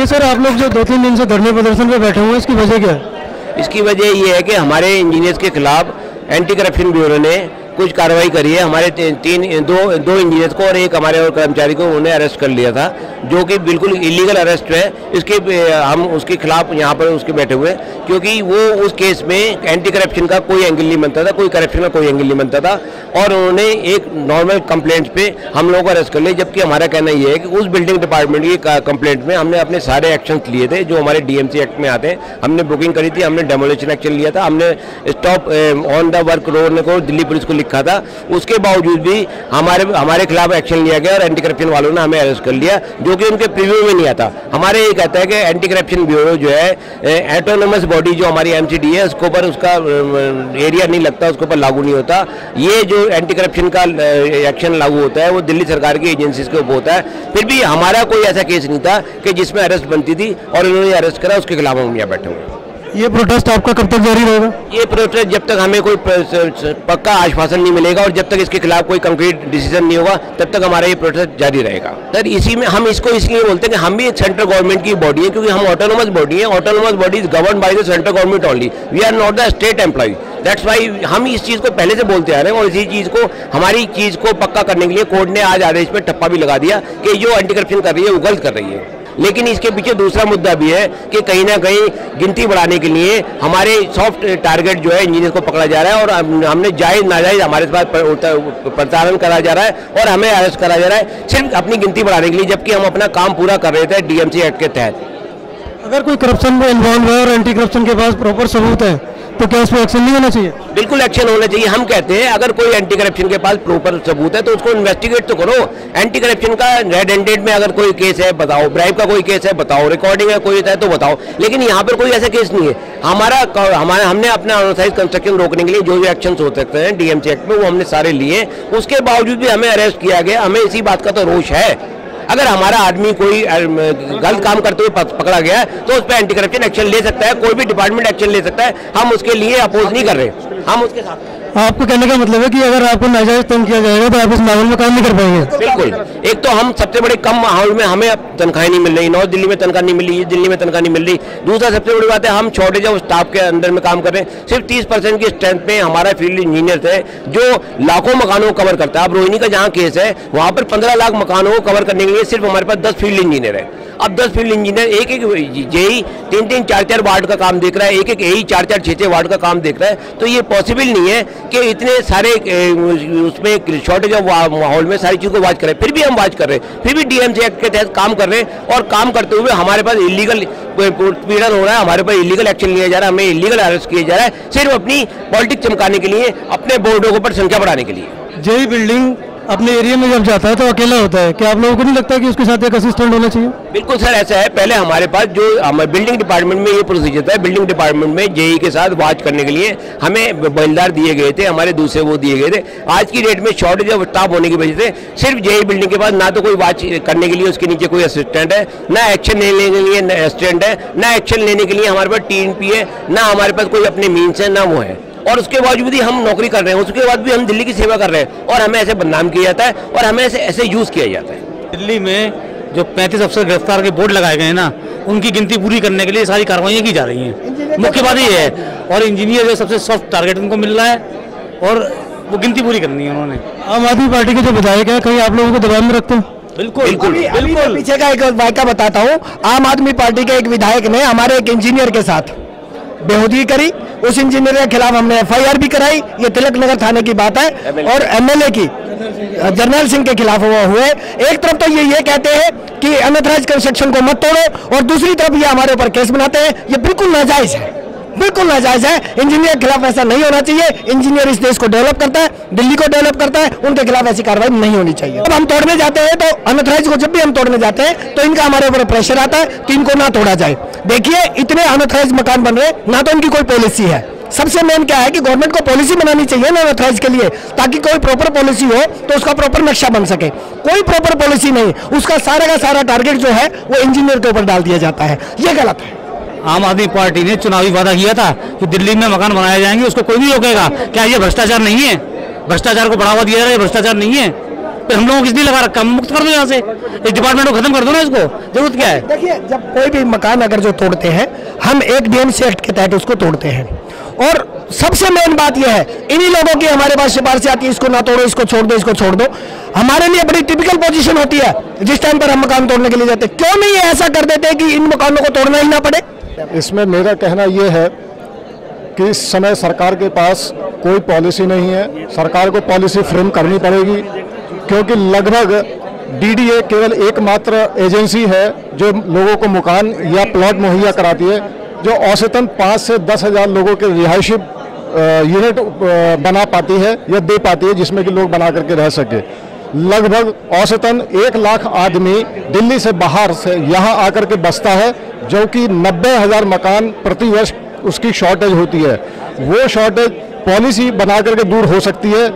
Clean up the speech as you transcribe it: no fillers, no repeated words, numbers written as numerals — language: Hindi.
ये सर आप लोग जो 2-3 दिन से धरने प्रदर्शन पे बैठे हुए हैं, इसकी वजह क्या है? इसकी वजह ये है कि हमारे इंजीनियर्स के खिलाफ एंटी करप्शन ब्यूरो ने कुछ कार्रवाई करी है। हमारे दो इंजीनियर्स को और एक हमारे और कर्मचारी को उन्हें अरेस्ट कर लिया था, जो कि बिल्कुल इलीगल अरेस्ट है। इसके हम उसके खिलाफ यहाँ पर उसके बैठे हुए, क्योंकि वो उस केस में एंटी करप्शन का कोई एंगल नहीं बनता था, कोई करप्शन का कोई एंगल नहीं बनता था, और उन्होंने एक नॉर्मल कंप्लेंट पे हम लोगों को अरेस्ट कर लिया। जबकि हमारा कहना ये है कि उस बिल्डिंग डिपार्टमेंट की कंप्लेंट में हमने अपने सारे एक्शन लिए थे जो हमारे डीएमसी एक्ट में आते हैं। हमने बुकिंग करी थी, हमने डेमोलिशन एक्शन लिया था, हमने stop on the work road को दिल्ली पुलिस को लिखा था। उसके बावजूद भी हमारे खिलाफ एक्शन लिया गया और एंटी करप्शन वालों ने हमें अरेस्ट कर लिया, जो कि उनके प्रीव्यू में नहीं आता। हमारे ये कहता है कि एंटी करप्शन ब्यूरो जो है ऑटोनोमस बॉडी जो हमारी एमसीडी है, उसके ऊपर उसका एरिया नहीं लगता, उसके ऊपर लागू नहीं होता। ये जो एंटी करप्शन का एक्शन लागू होता है वो दिल्ली सरकार की एजेंसीज के ऊपर होता है। फिर भी हमारा कोई ऐसा केस नहीं था कि जिसमें अरेस्ट बनती थी और इन्होंने अरेस्ट करा, उसके खिलाफ हम यहाँ बैठे हुए। ये प्रोटेस्ट आपका कब तक जारी रहेगा? ये प्रोटेस्ट जब तक हमें कोई पक्का आश्वासन नहीं मिलेगा और जब तक इसके खिलाफ कोई कंक्रीट डिसीजन नहीं होगा, तब तक हमारा ये प्रोटेस्ट जारी रहेगा। सर इसी में हम इसको इसलिए बोलते हैं कि हम भी एक सेंट्रल गवर्नमेंट की बॉडी है, क्योंकि हम ऑटोनोमस बॉडी है। Autonomous body is govern by the central government only, we are not the state employ. That's why हम इस चीज़ को पहले से बोलते आ रहे हैं, और इसी चीज़ को हमारी चीज़ को पक्का करने के लिए कोर्ट ने आज आदेश पे ठप्पा भी लगा दिया कि जो एंटी करप्शन कर रही है वो गलत कर रही है। लेकिन इसके पीछे दूसरा मुद्दा भी है कि कहीं ना कहीं गिनती बढ़ाने के लिए हमारे सॉफ्ट टारगेट जो है इंजीनियर को पकड़ा जा रहा है, और हमने जायज़ नाजायज़ हमारे पास प्रताड़न करा जा रहा है और हमें अरेस्ट करा जा रहा है सिर्फ अपनी गिनती बढ़ाने के लिए, जबकि हम अपना काम पूरा कर रहे थे डीएमसी एक्ट के तहत। अगर कोई करप्शन में इन्वॉल्व है और एंटी करप्शन के पास प्रॉपर सबूत है तो क्या इस पर एक्शन नहीं होना चाहिए? बिल्कुल एक्शन होना चाहिए। हम कहते हैं अगर कोई एंटी करप्शन के पास प्रॉपर सबूत है तो उसको इन्वेस्टिगेट तो करो। एंटी करप्शन का रेड हैंडेड में अगर कोई केस है बताओ, ब्राइब का कोई केस है बताओ, रिकॉर्डिंग है कोई है तो बताओ, लेकिन यहाँ पर कोई ऐसा केस नहीं है। हमने अपना अनऑथराइज्ड कंस्ट्रक्शन रोकने के लिए जो एक्शन हो सकते हैं डीएमसी एक्ट में वो हमने सारे लिए, उसके बावजूद भी हमें अरेस्ट किया गया। हमें इसी बात का तो रोष है। अगर हमारा आदमी कोई गलत काम करते हुए पकड़ा गया तो उस पर एंटी करप्शन एक्शन ले सकता है, कोई भी डिपार्टमेंट एक्शन ले सकता है। हम उसके लिए अपोज नहीं कर रहे, हम उसके साथ। आपको कहने का मतलब है कि अगर आपको नाजायज तंग किया जाएगा तो आप इस माहौल में काम नहीं कर पाएंगे? बिल्कुल। एक तो हम सबसे बड़े कम माहौल में हमें तनख्वाह नहीं मिल रही, नॉर्थ दिल्ली में तनख्वाह नहीं मिल रही, दिल्ली में तनख्वाह नहीं मिल रही। दूसरा सबसे बड़ी बात है हम शॉर्टेज ऑफ स्टाफ के अंदर में काम कर रहे हैं। सिर्फ 30% की स्ट्रेंथ पे हमारा फील्ड इंजीनियर है जो लाखों मकानों को कवर करता है। अब रोहिणी का जहाँ केस है वहाँ पर 15 लाख मकानों को कवर करने के लिए सिर्फ हमारे पास 10 फील्ड इंजीनियर है। अब 10 फील्ड इंजीनियर एक जेई 3-3, 4-4 वार्ड का काम देख रहा है, एक एई 4-4, 6-6 वार्ड का काम देख रहा है। तो ये पॉसिबल नहीं है कि इतने सारे उसमें शॉर्टेज ऑफ माहौल में सारी चीज़ को वाच करें। फिर भी हम वाच कर रहे हैं, फिर भी डीएमसी एक्ट के तहत काम कर रहे हैं, और काम करते हुए हमारे पास इलीगल पीड़न हो रहा है, हमारे पास इलीगल एक्शन लिया जा रहा है, हमें इलीगल अरेस्ट किया जा रहा है, सिर्फ अपनी पॉलिटिक्स चमकाने के लिए, अपने बोर्डों के ऊपर संख्या बढ़ाने के लिए। जेई बिल्डिंग अपने एरिया में जब जाता है तो अकेला होता है, क्या आप लोगों को नहीं लगता है कि उसके साथ एक असिस्टेंट होना चाहिए? बिल्कुल सर, ऐसा है। पहले हमारे पास जो बिल्डिंग डिपार्टमेंट में ये प्रोसीजर था, बिल्डिंग डिपार्टमेंट में जेई के साथ वाच करने के लिए हमें बल्दार दिए गए थे, हमारे दूसरे वो दिए गए थे। आज की डेट में शॉर्टेज ऑफ स्टाफ होने की वजह से सिर्फ जेई बिल्डिंग के पास ना तो कोई वाच करने के लिए उसके नीचे कोई असिस्टेंट है, ना एक्शन लेने के लिए असिस्टेंट है, ना एक्शन लेने के लिए हमारे पास टीएनपी है, ना हमारे पास कोई अपने मीन्स है, ना वो है। और उसके बावजूद भी हम नौकरी कर रहे हैं, उसके बाद भी हम दिल्ली की सेवा कर रहे हैं, और हमें ऐसे बदनाम किया जाता है और हमें ऐसे यूज़ किया जाता है। दिल्ली में जो 35 अफसर गिरफ्तार के बोर्ड लगाए गए हैं ना, उनकी गिनती पूरी करने के लिए सारी कार्रवाइयाँ की जा रही हैं। मुख्य बात ये है, और इंजीनियर जो सबसे सॉफ्ट टारगेट उनको मिल रहा है और वो गिनती पूरी करनी है उन्होंने। आम आदमी पार्टी के जो विधायक है कहीं आप लोगों को दबाव में रखते हैं? बिल्कुल बिल्कुल बिल्कुल। पीछे का एक वाक़या बताता हूँ। आम आदमी पार्टी के एक विधायक ने हमारे एक इंजीनियर के साथ बेहूदगी करी, उस इंजीनियर के खिलाफ हमने एफआईआर भी कराई। ये तिलक नगर थाने की बात है। और एमएलए की जर्नैल सिंह के खिलाफ वो हुए। एक तरफ तो ये कहते हैं कि अनऑथराइज्ड कंस्ट्रक्शन को मत तोड़ो, और दूसरी तरफ ये हमारे ऊपर केस बनाते हैं। ये बिल्कुल नाजायज है, बिल्कुल नाजायज है। इंजीनियर के खिलाफ ऐसा नहीं होना चाहिए। इंजीनियर इस देश को डेवलप करता है, दिल्ली को डेवलप करता है, उनके खिलाफ ऐसी कार्रवाई नहीं होनी चाहिए। अब हम तोड़ने जाते हैं तो अनऑथराइज्ड को जब भी हम तोड़ने जाते हैं तो इनका हमारे ऊपर प्रेशर आता है कि इनको ना तोड़ा जाए। देखिए इतने अनऑथराइज्ड मकान बन रहे, ना तो इनकी कोई पॉलिसी है। सबसे मेन क्या है कि गवर्नमेंट को पॉलिसी बनानी चाहिए ना अनऑथराइज के लिए, ताकि कोई प्रॉपर पॉलिसी हो तो उसका प्रॉपर नक्शा बन सके। कोई प्रॉपर पॉलिसी नहीं, उसका सारा का सारा टारगेट जो है वो इंजीनियर के ऊपर डाल दिया जाता है। ये गलत है। आम आदमी पार्टी ने चुनावी वादा किया था कि दिल्ली में मकान बनाए जाएंगे, उसको कोई नहीं रोकेगा। क्या ये भ्रष्टाचार नहीं है? भ्रष्टाचार को बढ़ावा दिया जा रहा है, भ्रष्टाचार नहीं है? तो हम लोगों को इसलिए लगा रखा, मुक्त कर दो यहाँ से, इस डिपार्टमेंट को खत्म कर दो ना, इसको जरूरत क्या है। देखिए, जब कोई भी मकान अगर जो तोड़ते हैं, हम एक डीएमसी एक्ट के तहत उसको तोड़ते हैं, और सबसे मेन बात यह है, इन्हीं लोगों की हमारे पास सिफारिश आती है, इसको ना तोड़ो, इसको छोड़ दो, इसको छोड़ दो। हमारे लिए बड़ी टिपिकल पोजीशन होती है जिस टाइम पर हम मकान तोड़ने के लिए जाते हैं। क्यों नहीं ऐसा कर देते कि इन मकानों को तोड़ना ही ना पड़े। इसमें मेरा कहना यह है कि इस समय सरकार के पास कोई पॉलिसी नहीं है, सरकार को पॉलिसी फ्रेम करनी पड़ेगी, क्योंकि लगभग डीडीए केवल एकमात्र एजेंसी है जो लोगों को मकान या प्लॉट मुहैया कराती है, जो औसतन 5 से 10 हज़ार लोगों के रिहायशी यूनिट बना पाती है या दे पाती है, जिसमें कि लोग बना करके रह सके। लगभग औसतन 1 लाख आदमी दिल्ली से बाहर से यहाँ आकर के बसता है, जो कि 90,000 मकान प्रति वर्ष उसकी शॉर्टेज होती है। वो शॉर्टेज पॉलिसी बना करके दूर हो सकती है।